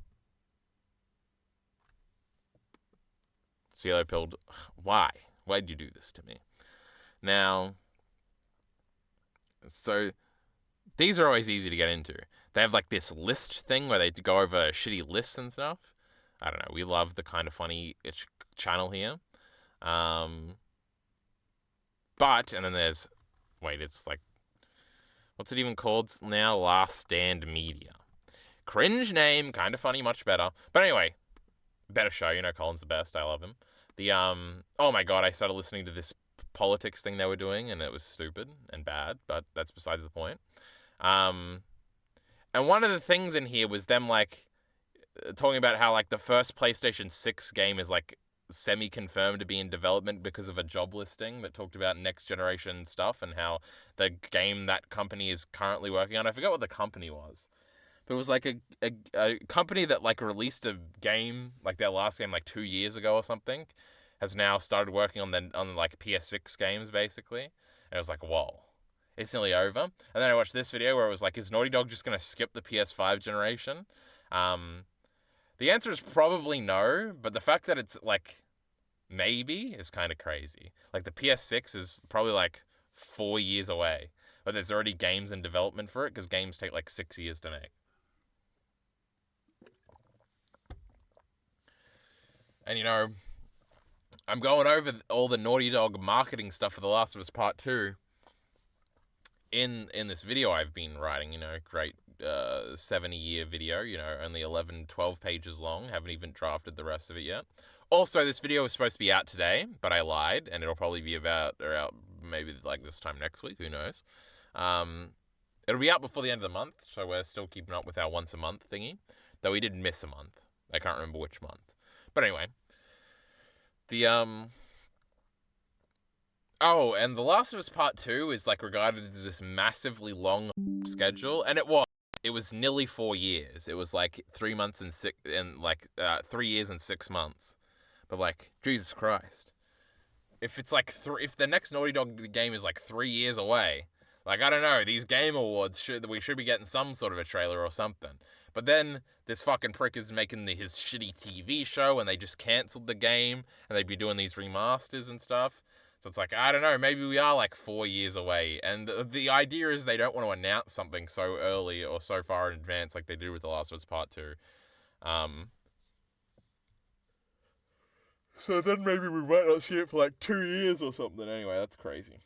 CeeLo Pilled, why? Why did you do this to me? Now, so these are always easy to get into. They have like this list thing where they go over shitty lists and stuff. I don't know. We love the Kinda Funny channel here. But, and then there's, wait, it's like, what's it even called now? Last Stand Media. Cringe name, Kinda Funny, much better. But anyway, better show. You know, Colin's the best. I love him. Oh my god, I started listening to this politics thing they were doing, and it was stupid and bad, but that's besides the point. And one of the things in here was them, like, talking about how, like, the first PlayStation 6 game is, like, semi-confirmed to be in development because of a job listing that talked about next generation stuff, and how the game that company is currently working on, I forgot what the company was. But it was like a company that like released a game, like their last game like 2 years ago or something, has now started working on like PS6 games basically. And it was like, whoa, it's nearly over. And then I watched this video where it was like, is Naughty Dog just gonna skip the PS5 generation? The answer is probably no, but the fact that it's like maybe is kind of crazy. Like the PS6 is probably like 4 years away, but there's already games in development for it because games take like 6 years to make. And, you know, I'm going over all the Naughty Dog marketing stuff for The Last of Us Part 2 in this video I've been writing, you know, great 70-year video, you know, only 11, 12 pages long. Haven't even drafted the rest of it yet. Also, this video was supposed to be out today, but I lied, and it'll probably be out maybe like this time next week, who knows. It'll be out before the end of the month, so we're still keeping up with our once a month thingy, though we did miss a month. I can't remember which month. But anyway, oh, and The Last of Us Part 2 is like regarded as this massively long schedule, and it was nearly 4 years. It was like 3 months and 3 years and 6 months. But like, Jesus Christ. If it's like if the next Naughty Dog game is like 3 years away, like, I don't know, these Game Awards we should be getting some sort of a trailer or something. But then this fucking prick is making his shitty TV show, and they just cancelled the game, and they'd be doing these remasters and stuff. So it's like, I don't know, maybe we are like 4 years away. And the idea is they don't want to announce something so early or so far in advance like they do with The Last of Us Part 2. So then maybe we might not see it for like 2 years or something. Anyway, that's crazy.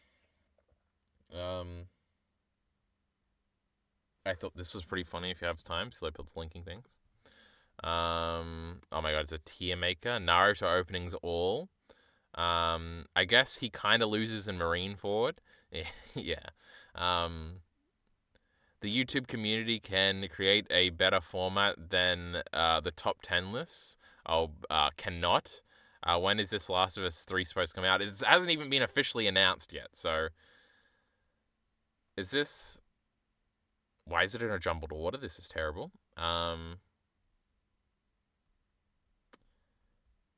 I thought this was pretty funny if you have time. Slowpill's linking things. Oh my god, it's a tier maker. Naruto openings all. I guess he kind of loses in Marineford. Yeah. The YouTube community can create a better format than the top 10 lists. Cannot. When is this Last of Us 3 supposed to come out? It hasn't even been officially announced yet, so... Is this... Why is it in a jumbled order? This is terrible. I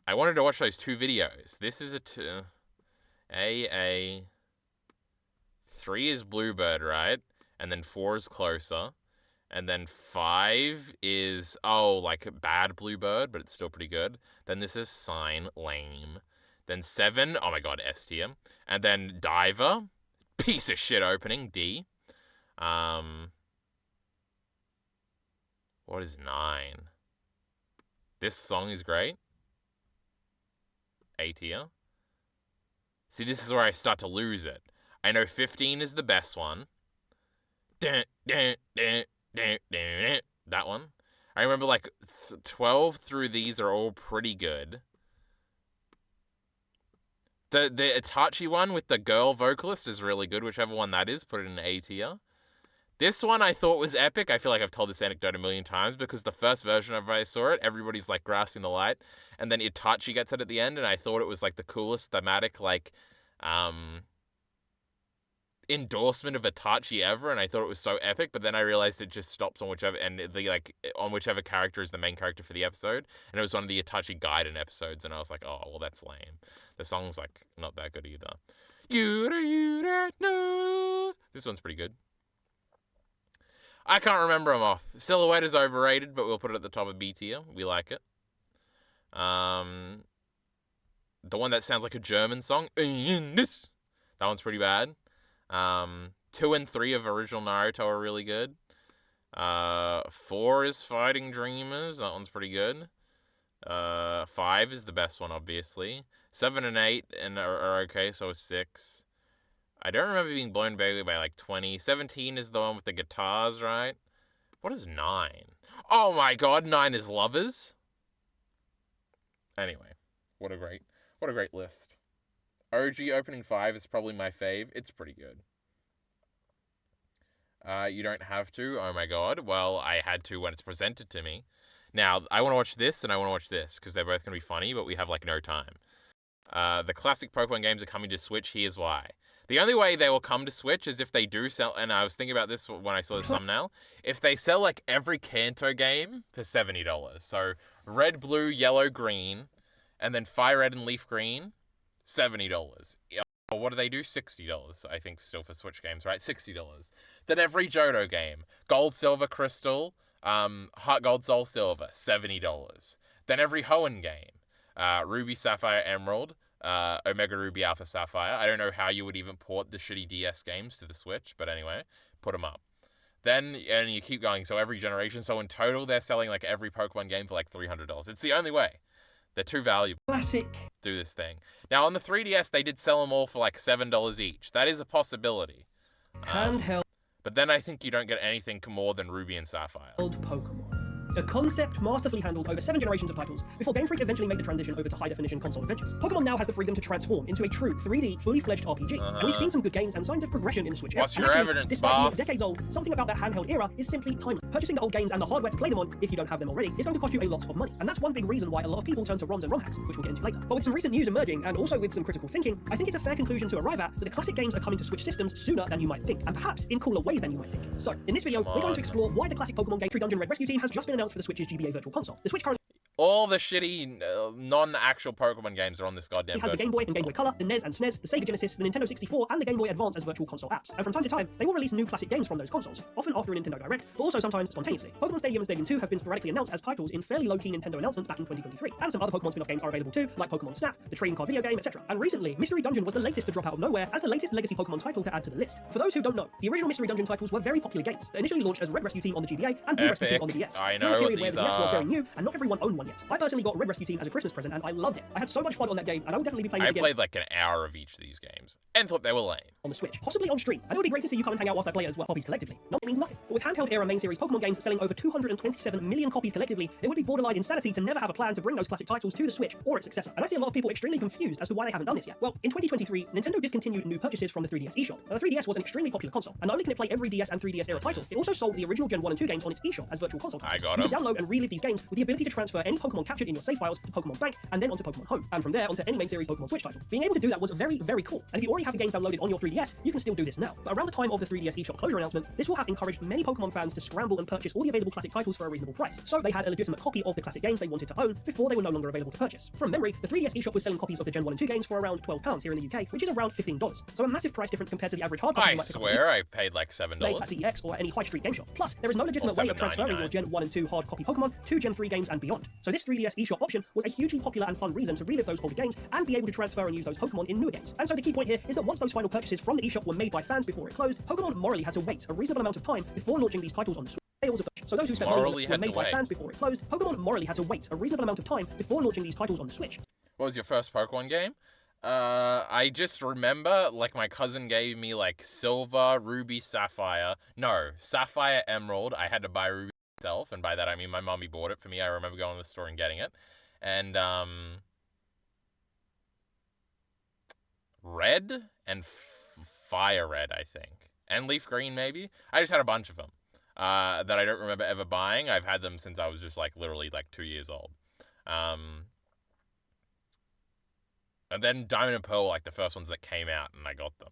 wanted to watch those 2 videos. This is a 3 is Bluebird, right? And then 4 is Closer. And then 5 is, like bad Bluebird, but it's still pretty good. Then this is Sign, lame. Then 7, oh my god, S tier. And then Diver, piece of shit opening, D. What is 9? This song is great. A tier. See, this is where I start to lose it. I know 15 is the best one. That one. I remember like 12 through these are all pretty good. The Itachi one with the girl vocalist is really good, whichever one that is. Put it in A tier. This one I thought was epic. I feel like I've told this anecdote a million times because the first version of it I saw it, everybody's like grasping the light, and then Itachi gets it at the end, and I thought it was like the coolest thematic like endorsement of Itachi ever, and I thought it was so epic. But then I realized it just stops on whichever character is the main character for the episode, and it was one of the Itachi Gaiden episodes, and I was like, oh well, that's lame. The song's like not that good either. No. This one's pretty good. I can't remember them off. Silhouette is overrated, but we'll put it at the top of B tier. We like it. The one that sounds like a German song. That one's pretty bad. 2 and 3 of original Naruto are really good. 4 is Fighting Dreamers. That one's pretty good. 5 is the best one, obviously. 7 and 8 are okay, so is 6. I don't remember being blown away by like 20. 17 is the one with the guitars, right? What is 9? Oh my god, 9 is Lovers. Anyway, what a great list. OG Opening 5 is probably my fave. It's pretty good. You don't have to. Oh my god. Well, I had to when it's presented to me. Now, I want to watch this and I want to watch this because they're both going to be funny, but we have like no time. The classic Pokemon games are coming to Switch. Here's why. The only way they will come to Switch is if they do sell, and I was thinking about this when I saw the thumbnail, if they sell like every Kanto game for $70. So red, blue, yellow, green, and then fire red and leaf green, $70. What do they do? $60, I think, still for Switch games, right? $60. Then every Johto game, gold, silver, crystal, heart, gold, soul, silver, $70. Then every Hoenn game, ruby, sapphire, emerald, Omega Ruby, Alpha Sapphire. I don't know how you would even port the shitty DS games to the Switch, but anyway, put them up. Then, and you keep going, so every generation. So in total, they're selling like every Pokemon game for like $300. It's the only way. They're too valuable. Classic. Do this thing. Now, on the 3DS, they did sell them all for like $7 each. That is a possibility. Handheld. But then I think you don't get anything more than Ruby and Sapphire. Pokemon. A concept masterfully handled over 7 generations of titles before Game Freak eventually made the transition over to high-definition console adventures. Pokemon now has the freedom to transform into a true 3D, fully-fledged RPG, and we've seen some good games and signs of progression in the Switch era. What's your evidence, despite boss? being decades old, something about that handheld era is simply timeless. Purchasing the old games and the hardware to play them on, if you don't have them already, is going to cost you a lot of money, and that's one big reason why a lot of people turn to ROMs and ROM hacks, which we'll get into later. But with some recent news emerging, and also with some critical thinking, I think it's a fair conclusion to arrive at that the classic games are coming to Switch systems sooner than you might think, and perhaps in cooler ways than you might think. So, in this video, we're going to explore why the classic Pokemon game Mystery Dungeon Red Rescue Team has just been announced for the Switch's GBA Virtual Console. The Switch currently All the shitty, non-actual Pokemon games are on this goddamn. It has the Game Boy and Game Boy Color, the NES and SNES, the Sega Genesis, the Nintendo 64, and the Game Boy Advance as virtual console apps. And from time to time, they will release new classic games from those consoles, often after a Nintendo Direct, but also sometimes spontaneously. Pokemon Stadium and Stadium 2 have been sporadically announced as titles in fairly low-key Nintendo announcements back in 2023. And some other Pokemon spin-off games are available too, like Pokemon Snap, the trading card video game, etc. And recently, Mystery Dungeon was the latest to drop out of nowhere as the latest legacy Pokemon title to add to the list. For those who don't know, the original Mystery Dungeon titles were very popular games that initially launched as Red Rescue Team on the GBA and Blue Rescue Team on the DS. I During a know period where these the DS was are. very new and not everyone owned one yet. I personally got Red Rescue Team as a Christmas present and I loved it. I had so much fun on that game and I will definitely be playing I this again played like an hour of each of these games and thought they were lame. on the Switch, possibly on stream. And it would be great to see you come and hang out whilst I play it as well. Copies collectively. No, it means nothing. But with handheld era main series Pokemon games selling over 227 million copies collectively, it would be borderline insanity to never have a plan to bring those classic titles to the Switch or its successor. And I see a lot of people extremely confused as to why they haven't done this yet. Well, in 2023, Nintendo discontinued new purchases from the 3DS eShop. Now, the 3DS was an extremely popular console, and not only can it play every DS and 3DS era title, it also sold the original Gen 1 and 2 games on its eShop as virtual console titles. I got You could 'em. download and relive these games with the ability to transfer any Pokemon captured in your save files to Pokemon Bank and then onto Pokemon Home, and from there onto any main series Pokemon Switch title. Being able to do that was very, very cool. And if you already have the games downloaded on your 3DS, you can still do this now. But around the time of the 3DS eShop closure announcement, this will have encouraged many Pokemon fans to scramble and purchase all the available classic titles for a reasonable price. So they had a legitimate copy of the classic games they wanted to own before they were no longer available to purchase. From memory, the 3DS eShop was selling copies of the Gen 1 and 2 games for around £12 here in the UK, which is around $15. So a massive price difference compared to the average hard copy I you might pick up swear I paid like play at $7. CEX or any high street game shop. Plus, there is no legitimate way of transferring your Gen 1 and 2 hard copy Pokemon to Gen 3 games and beyond. So this 3DS eShop option was a hugely popular and fun reason to relive those older games and be able to transfer and use those Pokemon in newer games. And so the key point here is that once those final purchases from the eShop were made by fans before it closed, Pokemon morally had to wait a reasonable amount of time before launching these titles on the Switch. sales of so those who spent money Morally were had made to by wait. fans before it closed, Pokemon morally had to wait a reasonable amount of time before launching these titles on the Switch. What was your first Pokemon game? I just remember, like, my cousin gave me, like, Silver, Ruby, Sapphire. No, Sapphire, Emerald. I had to buy Ruby myself, and by that I mean my mommy bought it for me. I remember going to the store and getting it. And, Red and Fire Red, I think. And Leaf Green, maybe? I just had a bunch of them that I don't remember ever buying. I've had them since I was just, like, literally, like, 2 years old. And then Diamond and Pearl were, like, the first ones that came out, and I got them.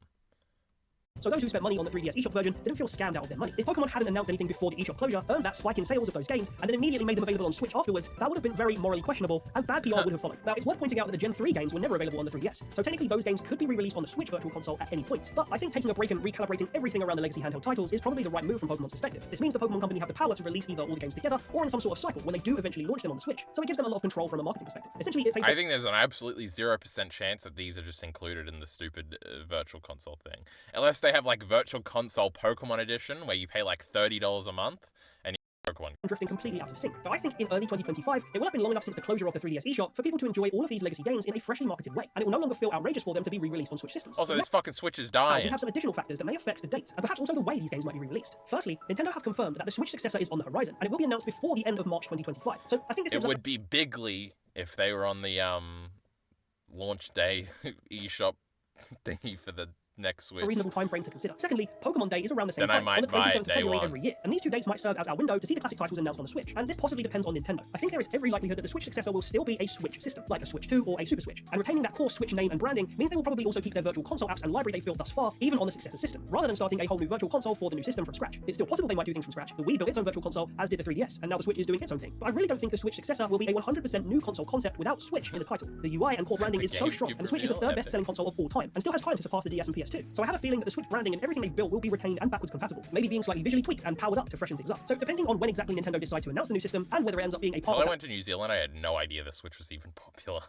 So those who spent money on the 3DS eShop version didn't feel scammed out of their money. If Pokemon hadn't announced anything before the eShop closure, earned that spike in sales of those games, and then immediately made them available on Switch afterwards, that would have been very morally questionable, and bad PR would have followed. Now, it's worth pointing out that the Gen 3 games were never available on the 3DS, so technically those games could be re-released on the Switch Virtual Console at any point. But I think taking a break and recalibrating everything around the legacy handheld titles is probably the right move from Pokemon's perspective. This means the Pokemon Company have the power to release either all the games together, or in some sort of cycle when they do eventually launch them on the Switch, so it gives them a lot of control from a marketing perspective. Essentially, it's I think there's an absolutely 0% chance that these are just included in the stupid Virtual Console thing. Unless they have, like, Virtual Console Pokemon Edition, where you pay, like, $30 a month, and you Pokemon. Drifting completely out of sync. But I think in early 2025, it will have been long enough since the closure of the 3DS eShop for people to enjoy all of these legacy games in a freshly marketed way, and it will no longer feel outrageous for them to be re-released on Switch systems. Also, this fucking Switch is Now, dying. we have some additional factors that may affect the date, and perhaps also the way these games might be re-released. Firstly, Nintendo have confirmed that the Switch successor is on the horizon, and it will be announced before the end of March 2025. So I think this gives It us would be bigly if they were on the launch day eShop thingy for the next Switch. a reasonable time frame to consider. Secondly, Pokemon Day is around the same Then I time, might on the buy it 27th of day February one. every year, and these 2 dates might serve as our window to see the classic titles announced on the Switch, and this possibly depends on Nintendo. I think there is every likelihood that the Switch successor will still be a Switch system, like a Switch 2 or a Super Switch, and retaining that core Switch name and branding means they will probably also keep their Virtual Console apps and library they've built thus far, even on the successor system, rather than starting a whole new Virtual Console for the new system from scratch. It's still possible they might do things from scratch. The Wii built its own Virtual Console, as did the 3DS, and now the Switch is doing its own thing. But I really don't think the Switch successor will be a 100% new console concept without Switch in the title. The UI and core branding is so strong, and the Switch is the third best-selling console of all time, and still has time to surpass the DS and PS2. So I have a feeling that the Switch branding and everything they've built will be retained and backwards compatible, maybe being slightly visually tweaked and powered up to freshen things up. So depending on when exactly Nintendo decide to announce the new system, and whether it ends up being a part Well, of I went to New Zealand, I had no idea the Switch was even popular.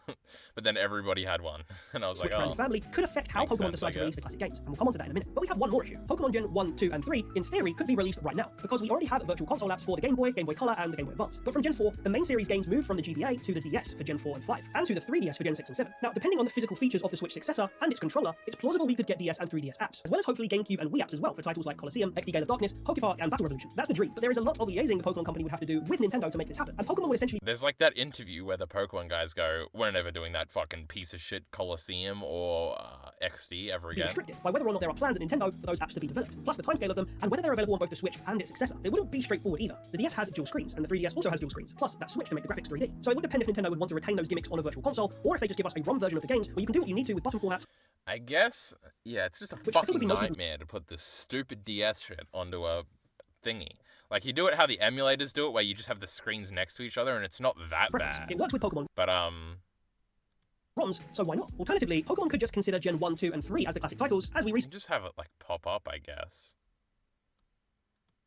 But then everybody had one. And I was Switch like, branding oh. family could affect how Makes Pokemon sense, decide I to release guess. the classic games, and we'll come on to that in a minute. But we have one more issue. Pokemon Gen 1, 2, and 3, in theory, could be released right now, because we already have Virtual Console apps for the Game Boy, Game Boy Color, and the Game Boy Advance. But from Gen 4, the main series games moved from the GBA to the DS for Gen 4 and 5, and to the 3DS for Gen 6 and 7. Now, depending on the physical features of the Switch successor and its controller, it's plausible we could get DS and 3DS apps, as well as hopefully GameCube and Wii apps as well for titles like Colosseum, XD Gale of Darkness, Pokepark, and Battle Revolution. That's the dream, but there is a lot of liaising the Pokemon Company would have to do with Nintendo to make this happen, and Pokemon will essentially There's like that interview where the Pokemon guys go, we're never doing that fucking piece of shit Colosseum or XD ever be again. restricted by whether or not there are plans at Nintendo for those apps to be developed, plus the timescale of them, and whether they're available on both the Switch and its successor. It wouldn't be straightforward either. The DS has dual screens, and the 3DS also has dual screens, plus that Switch to make the graphics 3D. So it would depend if Nintendo would want to retain those gimmicks on a Virtual Console, or if they just give us a ROM version of the games where you can do what you need to with button formats. I guess, yeah, it's just a Which I think would fucking be most people- nightmare to put this stupid DS shit onto a thingy. Like, you do it how the emulators do it, where you just have the screens next to each other, and it's not that Preference. bad. It works with Pokemon But, ROMs, so why not? Alternatively, Pokemon could just consider Gen 1, 2, and 3 as the classic titles, as we you just have it, like, pop up, I guess.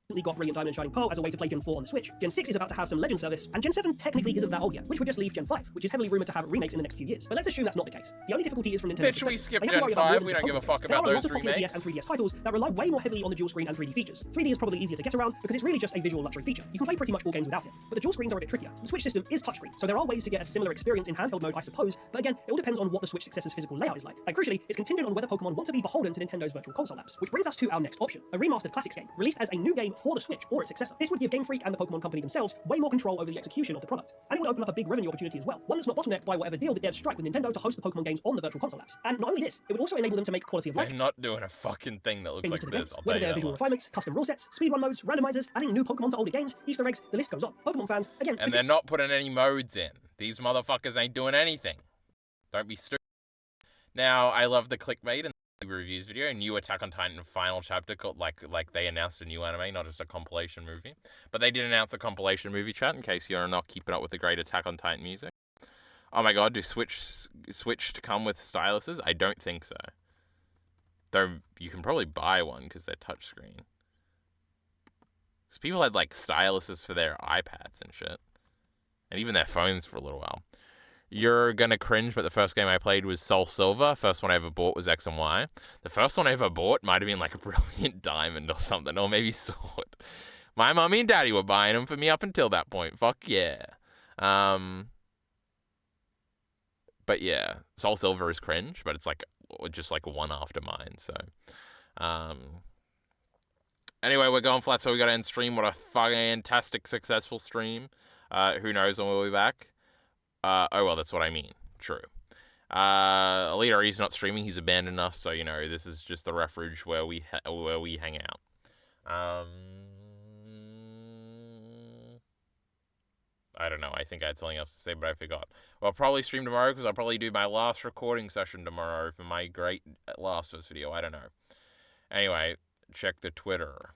recently got Brilliant Diamond and Shining Pearl as a way to play Gen 4 on the Switch. Gen 6 is about to have some Legend service, and Gen 7 technically isn't that old yet, which would just leave Gen 5, which is heavily rumored to have remakes in the next few years. But let's assume that's not the case. The only difficulty is from Nintendo's Bitch, we perspective. skipped They have to Gen worry about more 5, than we just don't give a Pokemon fuck games. There about are a those lot of popular DS remakes. and 3DS titles that rely way more heavily on the dual screen and 3D features. 3D is probably easier to get around because it's really just a visual luxury feature. You can play pretty much all games without it, but the dual screens are a bit trickier. The Switch system is touchscreen, so there are ways to get a similar experience in handheld mode, I suppose, but again, it all depends on what the Switch successor's physical layout is like. And crucially, it's contingent on whether Pokemon want to be beholden to Nintendo's Virtual Console apps, which brings us to our next option, a remastered Classics game, released as a new game for the Switch or its successor. This would give Game Freak and the Pokemon Company themselves way more control over the execution of the product, and it would open up a big revenue opportunity as well, one that's not bottlenecked by whatever deal that they'd strike with Nintendo to host the Pokemon games on the Virtual Console apps. And not only this, it would also enable them to make quality of life They're not doing a fucking thing that looks changes like to the this, games, I'll whether tell you they're that visual much. refinements, custom rule sets, speedrun modes, randomizers, adding new Pokemon to older games, Easter eggs, the list goes on. Pokemon fans, again, And they're not putting any modes in. These motherfuckers ain't doing anything. Don't be stupid. Now, I love the clickbait and the reviews video, a new Attack on Titan final chapter called, like they announced a new anime, not just a compilation movie. But they did announce a compilation movie, chat, in case you're not keeping up with the great Attack on Titan music. Oh my god, do Switch to come with styluses? I don't think so. Though you can probably buy one because they're touchscreen. Because people had like styluses for their iPads and shit. And even their phones for a little while. You're gonna cringe, but the first game I played was Soul Silver. First one I ever bought was X and Y. The first one I ever bought might have been like a Brilliant Diamond or something, or maybe Sword. My mommy and daddy were buying them for me up until that point. Fuck yeah. But yeah, Soul Silver is cringe, but it's like just like one after mine. So, anyway, we're going flat, so we got to end stream. What a fantastic, successful stream. Who knows when we'll be back? Oh well, that's what I mean. True. Elite he's not streaming. He's abandoned us, so this is just the refuge where we hang out. I don't know. I think I had something else to say, but I forgot. Well, I'll probably stream tomorrow because I'll probably do my last recording session tomorrow for my great Last of Us video. I don't know. Anyway, check the Twitter.